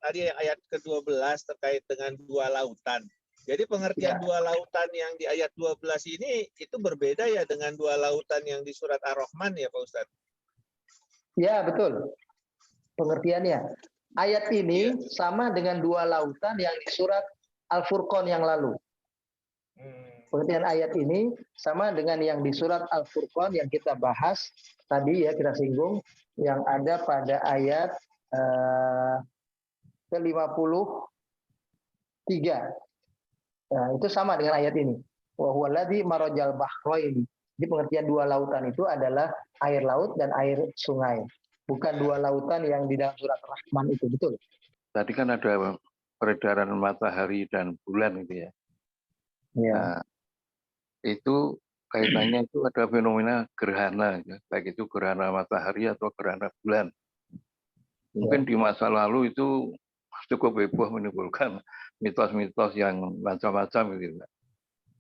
tadi yang ayat ke-12 terkait dengan dua lautan. Jadi pengertian dua lautan yang di ayat 12 ini itu berbeda ya dengan dua lautan yang di surat Ar-Rahman ya Pak Ustadz? Ya, betul. Pengertiannya. Ayat ini sama dengan dua lautan yang di surat Al-Furqan yang lalu. Pengertian ayat ini sama dengan yang di surat Al-Furqan yang kita bahas tadi ya, kita singgung, yang ada pada ayat ke-53. Nah, itu sama dengan ayat ini. Wa huwallazi marajal bahraini. Jadi pengertian dua lautan itu adalah air laut dan air sungai. Bukan dua lautan yang di dalam surat Rahman itu, betul? Tadi kan ada peredaran matahari dan bulan gitu ya. Ya. Nah, itu kaitannya itu ada fenomena gerhana, ya. Baik itu gerhana matahari atau gerhana bulan. Mungkin di masa lalu itu cukup heboh menimbulkan mitos-mitos yang macam-macam gitu.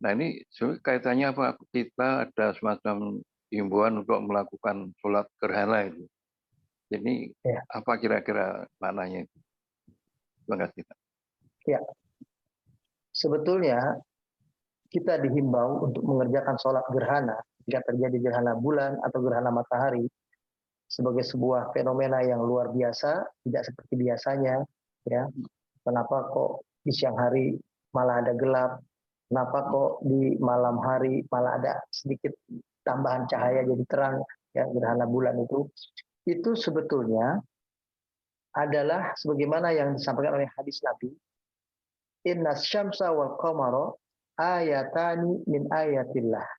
Nah ini kaitannya apa? Kita ada semacam himbauan untuk melakukan sholat gerhana itu. Jadi apa kira-kira maknanya itu? Terima kasih. Ya, sebetulnya kita dihimbau untuk mengerjakan sholat gerhana jika terjadi gerhana bulan atau gerhana matahari sebagai sebuah fenomena yang luar biasa, tidak seperti biasanya. Ya, kenapa kok di siang hari malah ada gelap? Kenapa kok di malam hari malah ada sedikit tambahan cahaya jadi terang? Ya, gerhana bulan itu sebetulnya adalah sebagaimana yang disampaikan oleh hadis Nabi, inna syamsa wal qamara ayatani min ayatillah.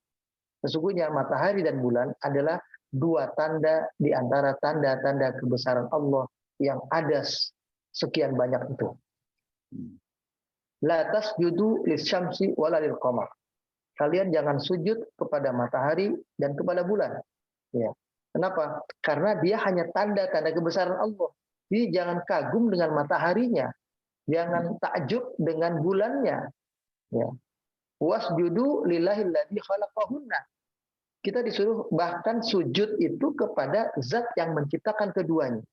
Sesungguhnya matahari dan bulan adalah dua tanda di antara tanda-tanda kebesaran Allah yang ada sekian banyak itu. La tasjudu lisyamsi wala lil qamar. Kalian jangan sujud kepada matahari dan kepada bulan. Ya. Kenapa? Karena dia hanya tanda-tanda kebesaran Allah. Jadi jangan kagum dengan mataharinya, jangan takjub dengan bulannya. Ya. Wasjudu lillahilladzi khalaqahunna. Kita disuruh bahkan sujud itu kepada zat yang menciptakan keduanya.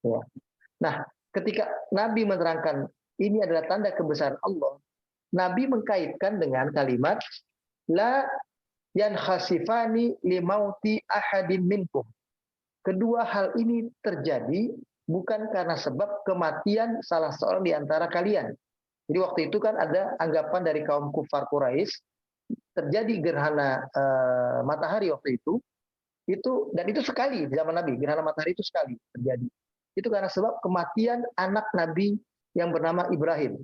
Ya. Nah, ketika Nabi menerangkan ini adalah tanda kebesaran Allah, Nabi mengkaitkan dengan kalimat la yankhasifani limauti ahadin minkum. Kedua hal ini terjadi bukan karena sebab kematian salah seorang di antara kalian. Jadi waktu itu kan ada anggapan dari kaum kufar Quraisy, terjadi gerhana matahari waktu itu dan itu sekali di zaman Nabi, gerhana matahari itu sekali terjadi. Itu karena sebab kematian anak Nabi yang bernama Ibrahim.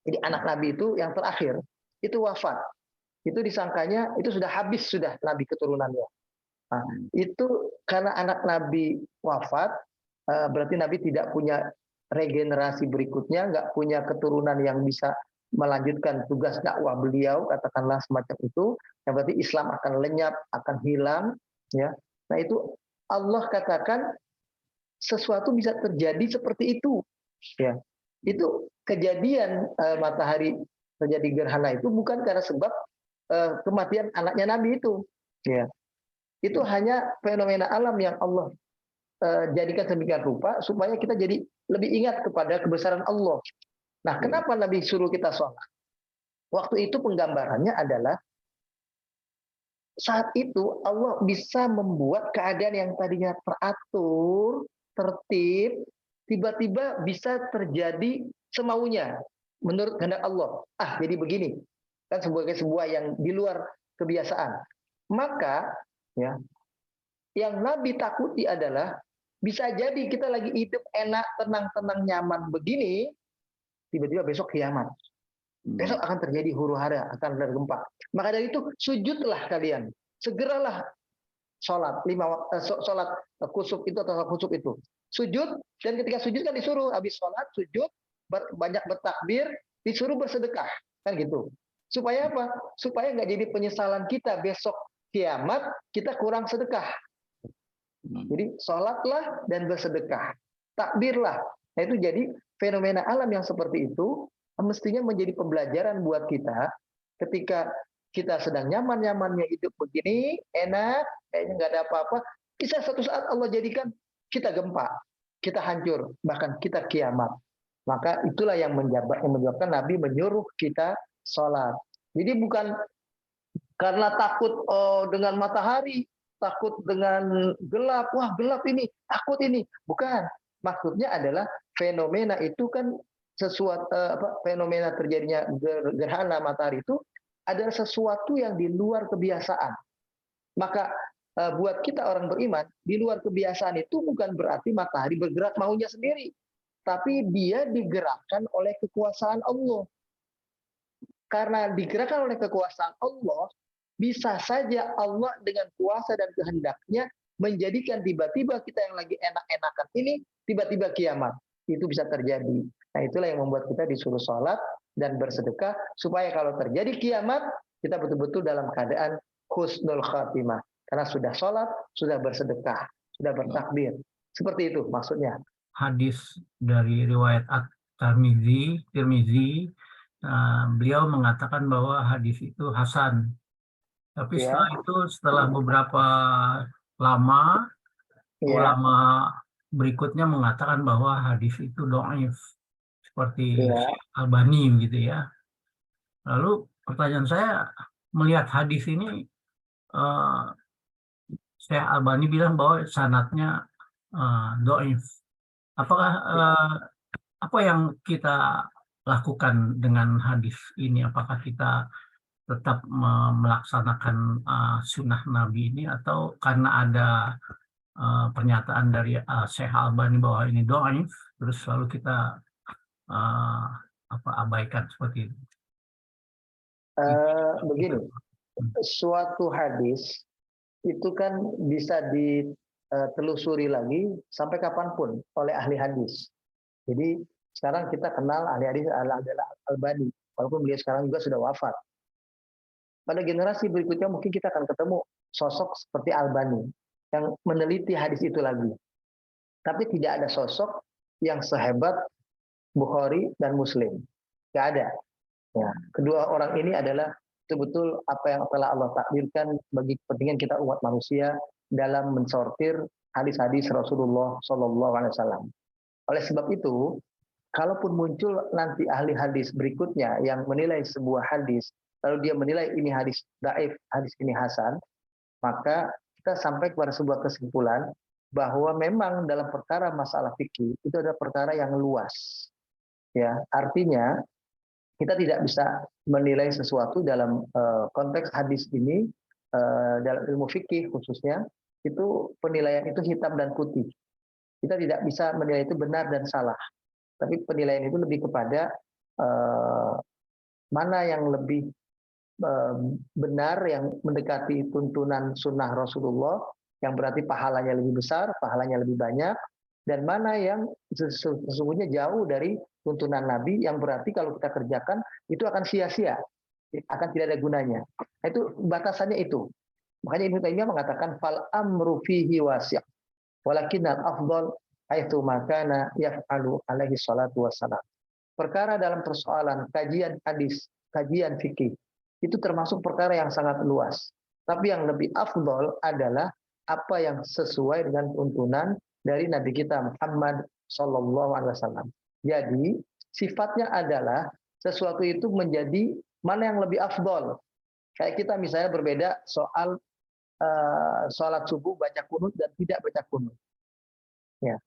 Jadi anak Nabi itu yang terakhir itu wafat. Itu disangkanya itu sudah habis sudah Nabi keturunannya. Nah, itu karena anak Nabi wafat, berarti Nabi tidak punya regenerasi berikutnya, nggak punya keturunan yang bisa melanjutkan tugas dakwah beliau, katakanlah semacam itu. Yang berarti Islam akan lenyap, akan hilang. Ya. Nah itu Allah katakan sesuatu bisa terjadi seperti itu. Ya. Itu kejadian matahari terjadi gerhana itu bukan karena sebab kematian anaknya Nabi itu. Ya. Itu hanya fenomena alam yang Allah jadikan sedemikian rupa supaya kita jadi lebih ingat kepada kebesaran Allah. Nah, kenapa Nabi suruh kita sholat? Waktu itu penggambarannya adalah saat itu Allah bisa membuat keadaan yang tadinya teratur, tertib, tiba-tiba bisa terjadi semaunya menurut kehendak Allah. Jadi begini, kan sebagai sebuah yang di luar kebiasaan. Maka ya, yang Nabi takuti adalah bisa jadi kita lagi hidup enak, tenang-tenang, nyaman begini, tiba-tiba besok kiamat. Besok akan terjadi huru-hara, akan ada gempa. Maka dari itu sujudlah kalian, segeralah sholat sholat kusuf itu atau kusuf itu. Sujud, dan ketika sujud kan disuruh habis sholat sujud banyak bertakbir, disuruh bersedekah, kan gitu. Supaya apa? Supaya nggak jadi penyesalan kita besok kiamat kita kurang sedekah. Jadi sholatlah dan bersedekah, takbirlah. Nah itu jadi fenomena alam yang seperti itu mestinya menjadi pembelajaran buat kita ketika kita sedang nyaman-nyamannya hidup begini, enak, kayaknya nggak ada apa-apa, bisa satu saat Allah jadikan kita gempa, kita hancur, bahkan kita kiamat. Maka itulah yang menyebabkan Nabi menyuruh kita sholat. Jadi bukan karena takut dengan matahari, takut dengan gelap, wah gelap ini, takut ini. Bukan. Maksudnya adalah fenomena itu kan sesuatu fenomena terjadinya gerhana matahari itu adalah sesuatu yang di luar kebiasaan. Maka buat kita orang beriman, di luar kebiasaan itu bukan berarti matahari bergerak maunya sendiri, tapi dia digerakkan oleh kekuasaan Allah. Karena digerakkan oleh kekuasaan Allah, bisa saja Allah dengan kuasa dan kehendaknya menjadikan tiba-tiba kita yang lagi enak-enakan ini, tiba-tiba kiamat. Itu bisa terjadi. Nah, itulah yang membuat kita disuruh sholat dan bersedekah, supaya kalau terjadi kiamat, kita betul-betul dalam keadaan husnul khatimah. Karena sudah sholat, sudah bersedekah, sudah bertakbir. Seperti itu maksudnya. Hadis dari riwayat Tirmizi, beliau mengatakan bahwa hadis itu hasan. Tapi Ya. setelah beberapa lama, ulama berikutnya mengatakan bahwa hadis itu dhaif, seperti Albani gitu ya. Lalu pertanyaan saya, melihat hadis ini, Syekh Albani bilang bahwa sanadnya dhaif. Apakah apa yang kita lakukan dengan hadis ini? Apakah kita tetap melaksanakan sunnah Nabi ini, atau karena ada pernyataan dari Syekh Albani bahwa ini dhaif, terus lalu kita abaikan seperti itu? Begini, suatu hadis itu kan bisa ditelusuri lagi sampai kapanpun oleh ahli hadis. Jadi sekarang kita kenal ahli hadis adalah Albani, walaupun beliau sekarang juga sudah wafat. Pada generasi berikutnya mungkin kita akan ketemu sosok seperti Albani yang meneliti hadis itu lagi. Tapi tidak ada sosok yang sehebat Bukhari dan Muslim. Tidak ada. Ya, kedua orang ini adalah betul-betul apa yang telah Allah takdirkan bagi kepentingan kita umat manusia dalam mensortir hadis-hadis Rasulullah SAW. Oleh sebab itu, kalaupun muncul nanti ahli hadis berikutnya yang menilai sebuah hadis, lalu dia menilai ini hadis dhaif, hadis ini hasan, maka kita sampai kepada sebuah kesimpulan bahwa memang dalam perkara masalah fikih itu adalah perkara yang luas. Ya, artinya kita tidak bisa menilai sesuatu dalam konteks hadis ini, dalam ilmu fikih khususnya, itu penilaian itu hitam dan putih. Kita tidak bisa menilai itu benar dan salah. Tapi penilaian itu lebih kepada mana yang lebih benar, yang mendekati tuntunan sunnah Rasulullah, yang berarti pahalanya lebih besar, pahalanya lebih banyak, dan mana yang sesungguhnya jauh dari tuntunan Nabi, yang berarti kalau kita kerjakan itu akan sia-sia, akan tidak ada gunanya. Itu batasannya itu. Makanya Ibnu Taimiyah mengatakan fal amru fihi wasi', walakinnal afdal haitsu makana yaf'alu alaihi salatu wassalam. Perkara dalam persoalan kajian hadis, kajian fikih, itu termasuk perkara yang sangat luas. Tapi yang lebih afdal adalah apa yang sesuai dengan tuntunan dari Nabi kita Muhammad sallallahu alaihi wasallam. Jadi sifatnya adalah sesuatu itu menjadi mana yang lebih afdol. Kayak kita misalnya berbeda soal sholat subuh baca kunut dan tidak baca kunut. Ya.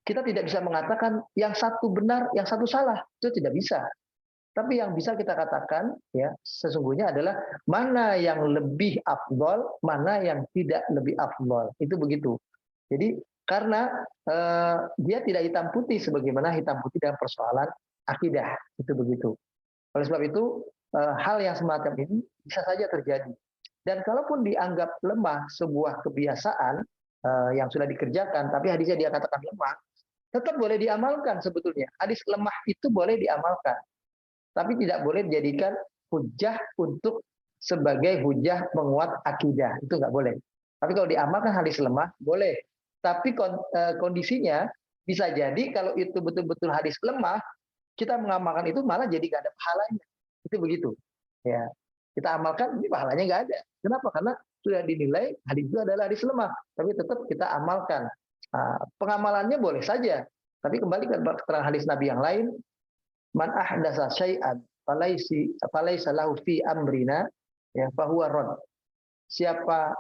Kita tidak bisa mengatakan yang satu benar, yang satu salah. Itu tidak bisa. Tapi yang bisa kita katakan ya sesungguhnya adalah mana yang lebih afdol, mana yang tidak lebih afdol. Itu begitu. Jadi karena dia tidak hitam putih sebagaimana hitam putih dalam persoalan akidah, itu begitu. Oleh sebab itu hal yang semacam ini bisa saja terjadi. Dan kalaupun dianggap lemah sebuah kebiasaan yang sudah dikerjakan, tapi hadisnya dia katakan lemah, tetap boleh diamalkan sebetulnya. Hadis lemah itu boleh diamalkan, tapi tidak boleh dijadikan hujah untuk sebagai hujah menguat akidah, itu nggak boleh. Tapi kalau diamalkan hadis lemah boleh. Tapi kondisinya bisa jadi kalau itu betul-betul hadis lemah, kita mengamalkan itu malah jadi nggak ada pahalanya. Itu begitu. Ya, kita amalkan ini pahalanya nggak ada. Kenapa? Karena sudah dinilai hadis itu adalah hadis lemah, tapi tetap kita amalkan. Pengamalannya boleh saja, Tapi kembali ke keterangan hadis Nabi yang lain, man ahdasa syai'an falaysa lahu fi amrina ya fahuwa rad. Siapa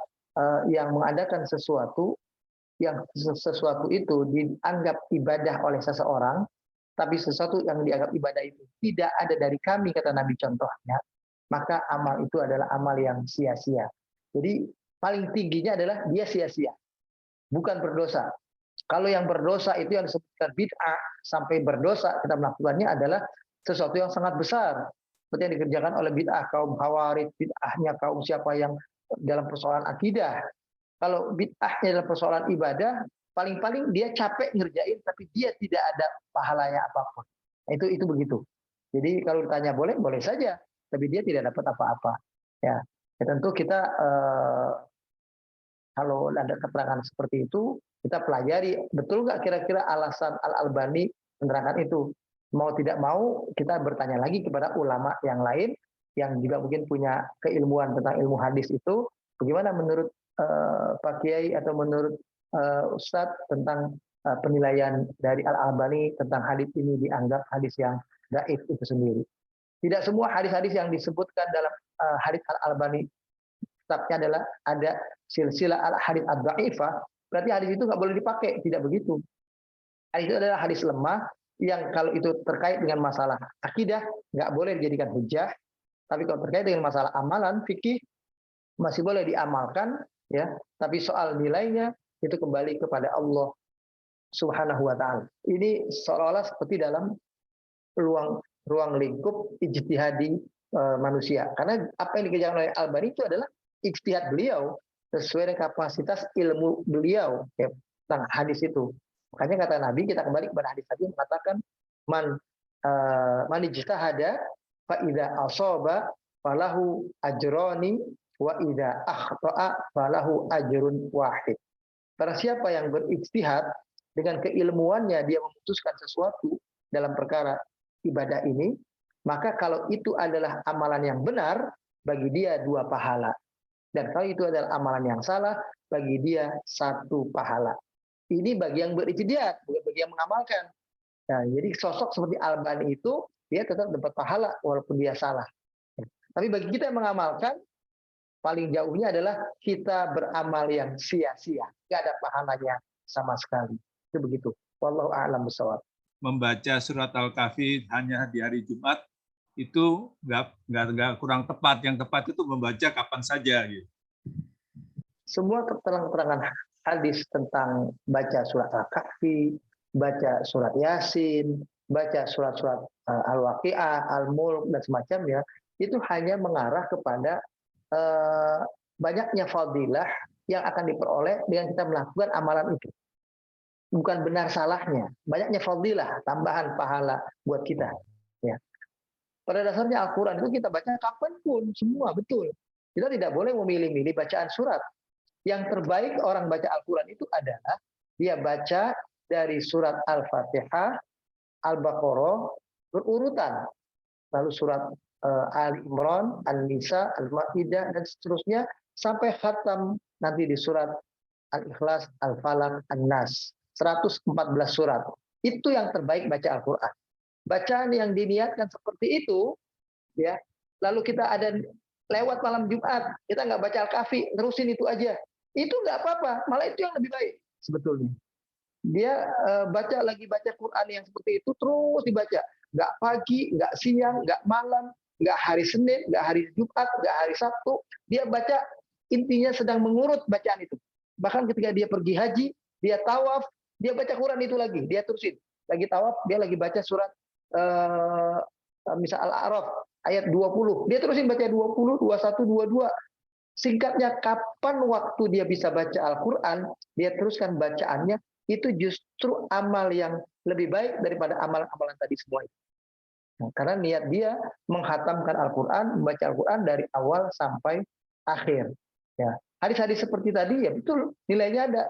yang mengadakan sesuatu yang sesuatu itu dianggap ibadah oleh seseorang, tapi sesuatu yang dianggap ibadah itu tidak ada dari kami, kata Nabi contohnya, maka amal itu adalah amal yang sia-sia. Jadi paling tingginya adalah dia sia-sia, bukan berdosa. Kalau yang berdosa itu yang disebutkan bid'ah, sampai berdosa kita melakukannya adalah sesuatu yang sangat besar. Seperti yang dikerjakan oleh bid'ah kaum Khawarij, bid'ahnya kaum siapa yang dalam persoalan akidah. Kalau bid'ahnya dalam persoalan ibadah, paling-paling dia capek ngerjain, tapi dia tidak ada pahalanya apapun. Itu begitu. Jadi kalau ditanya boleh, boleh saja, tapi dia tidak dapat apa-apa. Ya, tentu kita kalau ada keterangan seperti itu, kita pelajari betul nggak kira-kira alasan Al-Albani menerangkan itu. Mau tidak mau kita bertanya lagi kepada ulama yang lain yang juga mungkin punya keilmuan tentang ilmu hadis itu, bagaimana menurut Pak Kiai atau menurut Ustadz tentang penilaian dari Al-Albani tentang hadis ini dianggap hadis yang dhaif itu sendiri. Tidak semua hadis-hadis yang disebutkan dalam hadis Al-Albani kitabnya adalah ada silsilah al-hadis ad-dhaifah, berarti hadis itu nggak boleh dipakai, tidak begitu. Hadis itu adalah hadis lemah yang kalau itu terkait dengan masalah akidah nggak boleh dijadikan hujah, tapi kalau terkait dengan masalah amalan fikih masih boleh diamalkan, ya. Tapi soal nilainya itu kembali kepada Allah Subhanahu wa taala. Ini seolah-olah seperti dalam ruang lingkup ijtihadi manusia. Karena apa yang dikerjakan oleh Albani itu adalah ijtihad beliau sesuai dengan kapasitas ilmu beliau ya, tentang hadis itu. Makanya kata Nabi, kita kembali kepada hadis tadi mengatakan man ijtahada fa idza asaba falahu ajrani wa idza akhta'a falahu ajrun wahid. Barang siapa yang berijtihad dengan keilmuannya dia memutuskan sesuatu dalam perkara ibadah ini, maka kalau itu adalah amalan yang benar, bagi dia 2 pahala. Dan kalau itu adalah amalan yang salah, bagi dia 1 pahala. Ini bagi yang berijtihad, bukan bagi yang mengamalkan. Nah, jadi sosok seperti Albani itu, dia tetap dapat pahala walaupun dia salah. Tapi bagi kita yang mengamalkan, paling jauhnya adalah kita beramal yang sia-sia. Nggak ada pahalanya sama sekali. Itu begitu. Wallahu a'lam bishawab. Membaca surat Al-Kahfi hanya di hari Jumat itu nggak kurang tepat. Yang tepat itu membaca kapan saja. Gitu. Semua keterangan hadis tentang baca surat Al-Kahfi, baca surat Yasin, baca surat-surat Al-Waqi'ah, Al-Mulk dan semacamnya, itu hanya mengarah kepada banyaknya fadilah yang akan diperoleh dengan kita melakukan amalan itu. Bukan benar salahnya, banyaknya fadilah, tambahan pahala buat kita. Ya. Pada dasarnya Al-Quran itu kita baca kapanpun, semua betul. Kita tidak boleh memilih-milih bacaan surat. Yang terbaik orang baca Al-Quran itu adalah dia baca dari surat Al-Fatihah, Al-Baqarah berurutan, lalu surat Ali Imran, An-Nisa, Al-Maidah dan seterusnya sampai khatam nanti di surat Al-Ikhlas, Al-Falaq, An-Nas. 114 surat. Itu yang terbaik baca Al-Quran. Bacaan yang diniatkan seperti itu, ya. Lalu kita ada lewat malam Jumat, kita nggak baca Al-Kahfi, terusin itu aja. Itu nggak apa-apa, malah itu yang lebih baik sebetulnya. Dia baca Quran yang seperti itu terus dibaca, nggak pagi, nggak siang, nggak malam, nggak hari Senin, nggak hari Jumat, nggak hari Sabtu. Dia baca, intinya sedang mengurut bacaan itu. Bahkan ketika dia pergi haji, dia tawaf, dia baca Quran itu lagi, dia terusin. Lagi tawaf, dia lagi baca surat misal Al-A'raf ayat 20. Dia terusin baca 20, 21, 22. Singkatnya, kapan waktu dia bisa baca Al-Quran, dia teruskan bacaannya, itu justru amal yang lebih baik daripada amalan-amalan tadi semua itu. Nah, karena niat dia menghatamkan Al-Quran, membaca Al-Quran dari awal sampai akhir. Ya, hadis-hadis seperti tadi, ya betul, nilainya ada.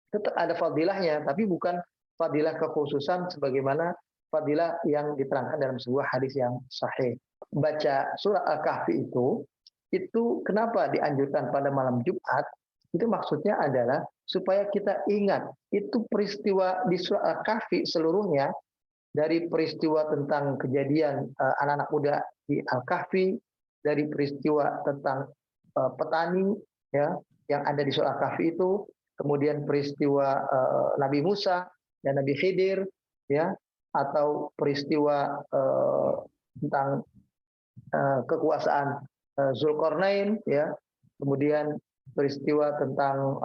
Tetap ada fadilahnya, tapi bukan fadilah kekhususan sebagaimana fadilah yang diterangkan dalam sebuah hadis yang sahih. Baca surah Al-Kahfi itu kenapa dianjurkan pada malam Jumat? Itu maksudnya adalah supaya kita ingat itu peristiwa di surat Al-Kahfi seluruhnya, dari peristiwa tentang kejadian anak-anak muda di Al-Kahfi, dari peristiwa tentang petani ya yang ada di surat Al-Kahfi itu, kemudian peristiwa Nabi Musa dan Nabi Khidir ya, atau peristiwa tentang kekuasaan Zulkarnain ya, kemudian peristiwa tentang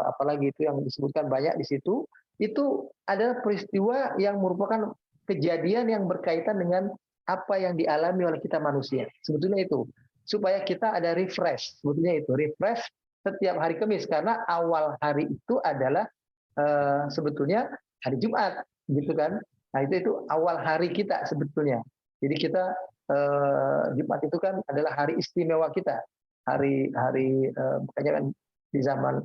apalagi itu yang disebutkan banyak di situ, itu adalah peristiwa yang merupakan kejadian yang berkaitan dengan apa yang dialami oleh kita manusia. Sebetulnya itu supaya kita ada refresh, sebetulnya itu refresh setiap hari Kamis, karena awal hari itu adalah sebetulnya hari Jumat gitu kan. Nah itu awal hari kita sebetulnya. Jadi kita Jumat itu kan adalah hari istimewa kita, hari makanya kan di zaman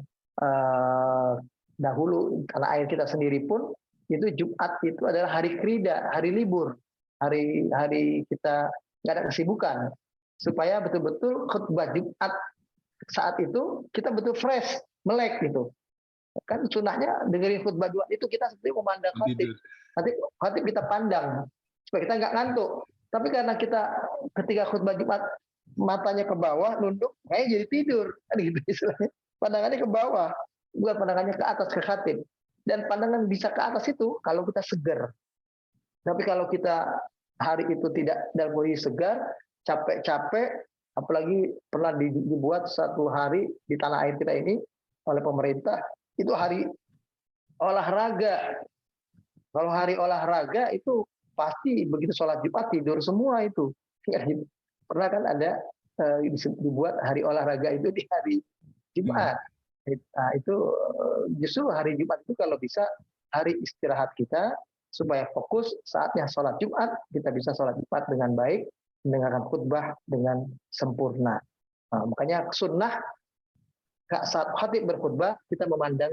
dahulu tanah air kita sendiri pun itu Jumat itu adalah hari krida, hari libur, hari kita nggak ada kesibukan, supaya betul-betul khutbah Jumat saat itu kita betul fresh, melek gitu. Kan sunahnya dengerin khutbah Jumat itu kita seperti memandang khatib kita pandang supaya kita nggak ngantuk. Tapi karena kita ketika khutbah Jumat matanya ke bawah, nunduk, kayak jadi tidur, kan gitu istilahnya. Pandangannya ke bawah, bukan pandangannya ke atas ke khatib. Dan pandangan bisa ke atas itu kalau kita segar. Tapi kalau kita hari itu tidak dalam kondisi segar, capek-capek, apalagi pernah dibuat satu hari di tanah air kita ini oleh pemerintah, itu hari olahraga. Kalau hari olahraga itu pasti begitu sholat Jumat tidur semua itu. Pernah kan ada dibuat hari olahraga itu di hari Jumat. Nah, itu justru hari Jumat itu kalau bisa hari istirahat kita supaya fokus saatnya sholat Jumat, kita bisa sholat Jumat dengan baik, mendengarkan khutbah dengan sempurna. Nah, makanya sunnah saat khatib berkhutbah kita memandang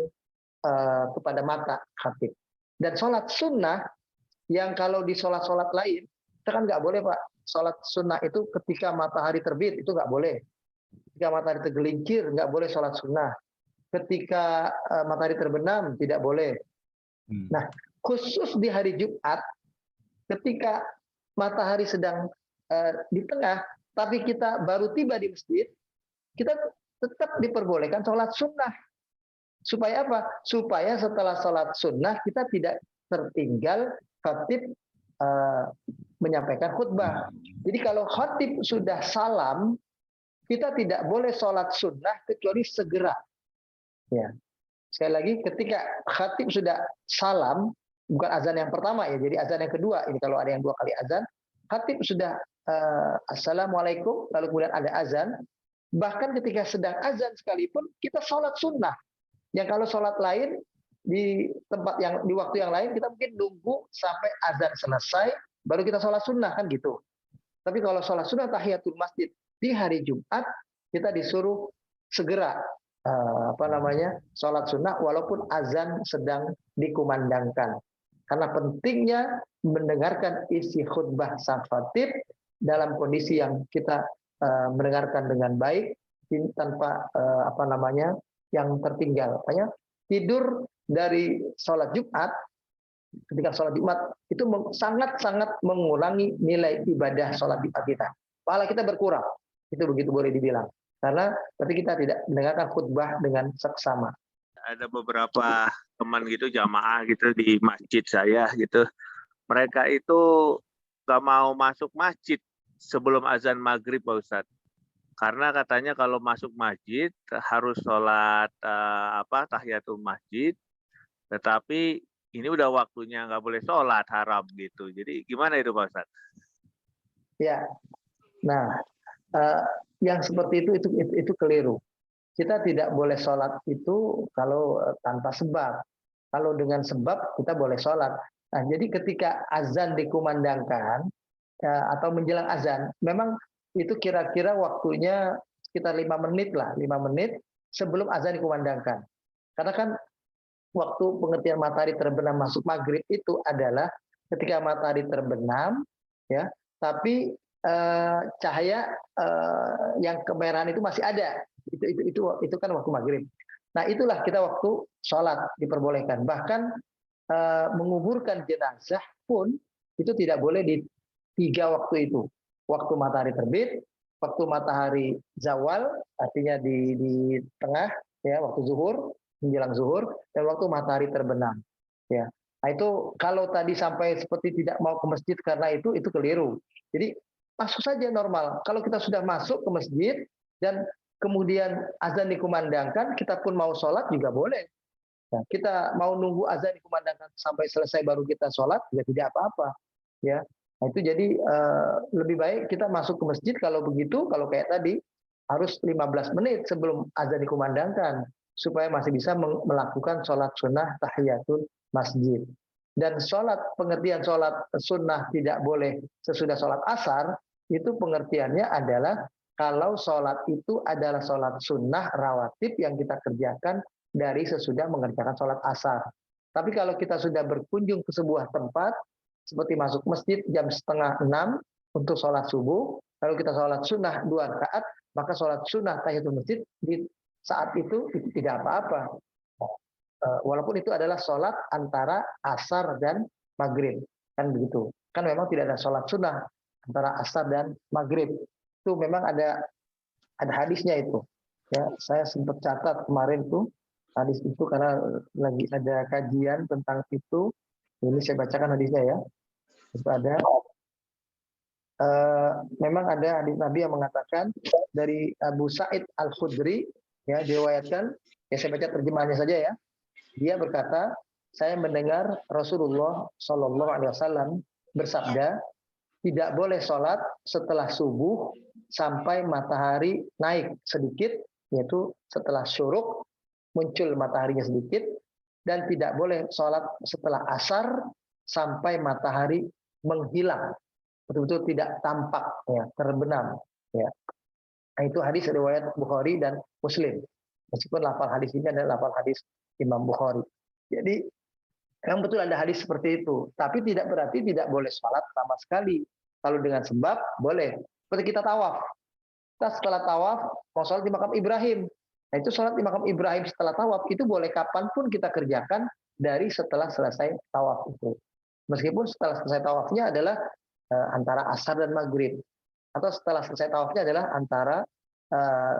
kepada mata khatib. Dan sholat sunnah yang kalau di sholat-sholat lain, kita kan nggak boleh Pak, sholat sunnah itu ketika matahari terbit, itu nggak boleh. Ketika matahari tergelincir, nggak boleh sholat sunnah. Ketika matahari terbenam, tidak boleh. Nah, khusus di hari Jumat, ketika matahari sedang di tengah, tapi kita baru tiba di masjid, kita tetap diperbolehkan sholat sunnah. Supaya apa? Supaya setelah sholat sunnah, kita tidak tertinggal khatib menyampaikan khutbah. Jadi kalau khatib sudah salam, kita tidak boleh sholat sunnah kecuali segera. Ya. Sekali lagi, ketika khatib sudah salam, bukan azan yang pertama ya, jadi azan yang kedua. Ini kalau ada yang 2 kali azan, khatib sudah assalamualaikum, lalu kemudian ada azan. Bahkan ketika sedang azan sekalipun, kita sholat sunnah. Yang kalau sholat lain di tempat yang di waktu yang lain kita mungkin nunggu sampai azan selesai baru kita sholat sunnah kan gitu. Tapi kalau sholat sunnah tahiyatul masjid di hari Jumat kita disuruh segera sholat sunnah walaupun azan sedang dikumandangkan. Karena pentingnya mendengarkan isi khutbah sang khatib dalam kondisi yang kita mendengarkan dengan baik tanpa yang tertinggal. Makanya tidur dari sholat Jumat, ketika sholat Jumat itu sangat-sangat mengurangi nilai ibadah sholat Jumat kita. Pahala kita berkurang, itu begitu boleh dibilang. Karena berarti kita tidak mendengarkan khutbah dengan seksama. Ada beberapa teman gitu jamaah gitu di masjid saya gitu. Mereka itu nggak mau masuk masjid sebelum azan maghrib Pak Ustadz. Karena katanya kalau masuk masjid harus sholat tahiyatul masjid, tetapi ini udah waktunya nggak boleh sholat, haram gitu. Jadi gimana itu Pak Ustadz? Ya, nah yang seperti itu keliru. Kita tidak boleh sholat itu kalau tanpa sebab. Kalau dengan sebab kita boleh sholat. Nah, jadi ketika azan dikumandangkan atau menjelang azan, memang itu kira-kira waktunya sekitar 5 menit lah, 5 menit sebelum azan dikumandangkan. Karena kan waktu pengertian matahari terbenam masuk maghrib itu adalah ketika matahari terbenam, ya, tapi cahaya yang kemerahan itu masih ada. Itu kan waktu maghrib. Nah itulah kita waktu sholat diperbolehkan. Bahkan menguburkan jenazah pun itu tidak boleh di 3 waktu itu. Waktu matahari terbit, waktu matahari zawal, artinya di tengah, ya waktu zuhur, menjelang zuhur, dan waktu matahari terbenam. Ya, nah, itu kalau tadi sampai seperti tidak mau ke masjid karena itu keliru. Jadi masuk saja normal. Kalau kita sudah masuk ke masjid dan kemudian azan dikumandangkan, kita pun mau sholat juga boleh. Nah, kita mau nunggu azan dikumandangkan sampai selesai baru kita sholat, ya tidak apa-apa. Ya, nah, itu jadi lebih baik kita masuk ke masjid kalau begitu, kalau kayak tadi harus 15 menit sebelum azan dikumandangkan supaya masih bisa melakukan sholat sunnah tahiyatul masjid. Dan sholat, pengertian sholat sunnah tidak boleh sesudah sholat asar, itu pengertiannya adalah kalau sholat itu adalah sholat sunnah rawatib yang kita kerjakan dari sesudah mengerjakan sholat asar. Tapi kalau kita sudah berkunjung ke sebuah tempat, seperti masuk masjid jam 5:30 untuk sholat subuh, lalu kita sholat sunnah 2 rakaat, maka sholat sunnah tahiyatul masjid di saat itu tidak apa-apa. Walaupun itu adalah sholat antara asar dan maghrib, kan begitu. Kan memang tidak ada sholat sunnah antara asar dan maghrib. Itu memang ada hadisnya itu. Ya, saya sempat catat kemarin tuh hadis itu karena lagi ada kajian tentang itu. Ini saya bacakan hadisnya ya. Itu ada. Memang ada hadis Nabi yang mengatakan dari Abu Sa'id Al-Khudri, ya, diriwayatkan, ya saya baca terjemahannya saja ya. Dia berkata, saya mendengar Rasulullah Shallallahu Alaihi Wasallam bersabda, tidak boleh sholat setelah subuh sampai matahari naik sedikit, yaitu setelah syuruk muncul mataharinya sedikit, dan tidak boleh sholat setelah asar sampai matahari menghilang, betul-betul tidak tampak, ya, terbenam. Ya. Nah, itu hadis riwayat Bukhari dan Muslim. Meskipun lafal hadis ini adalah lafal hadis Imam Bukhari. Jadi memang betul ada hadis seperti itu. Tapi tidak berarti tidak boleh sholat sama sekali. Kalau dengan sebab boleh. Seperti kita tawaf. Kita setelah tawaf mau sholat di makam Ibrahim. Nah itu sholat di makam Ibrahim setelah tawaf itu boleh kapanpun kita kerjakan dari setelah selesai tawaf itu. Meskipun setelah selesai tawafnya adalah antara asar dan maghrib. Atau setelah selesai tawafnya adalah antara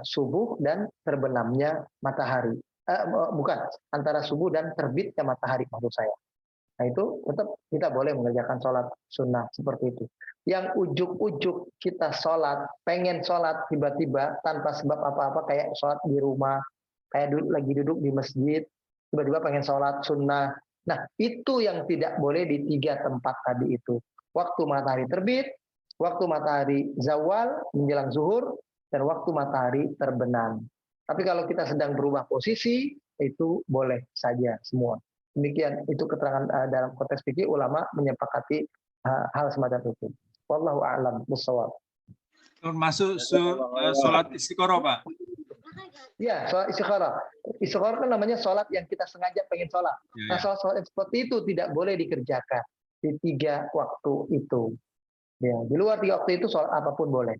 subuh dan terbenamnya matahari. Bukan, antara subuh dan terbitnya matahari maksud saya. Nah itu tetap kita boleh mengerjakan sholat sunnah seperti itu. Yang ujuk-ujuk kita sholat, pengen sholat tiba-tiba tanpa sebab apa-apa, kayak sholat di rumah, kayak lagi duduk di masjid, tiba-tiba pengen sholat sunnah. Nah itu yang tidak boleh di 3 tempat tadi itu. Waktu matahari terbit, waktu matahari zawal menjelang zuhur, dan waktu matahari terbenam. Tapi kalau kita sedang berubah posisi, itu boleh saja semua. Demikian, itu keterangan dalam konteks fikih, ulama menyepakati hal semacam itu. Wallahu a'lam bishawab. Termasuk sholat istiqoroh, Pak? Ya, sholat istiqoroh. Istiqoroh kan namanya sholat yang kita sengaja pengen sholat. Ya, Nah, sholat seperti itu tidak boleh dikerjakan di 3 waktu itu. Ya, di luar 3 waktu itu sholat apapun boleh.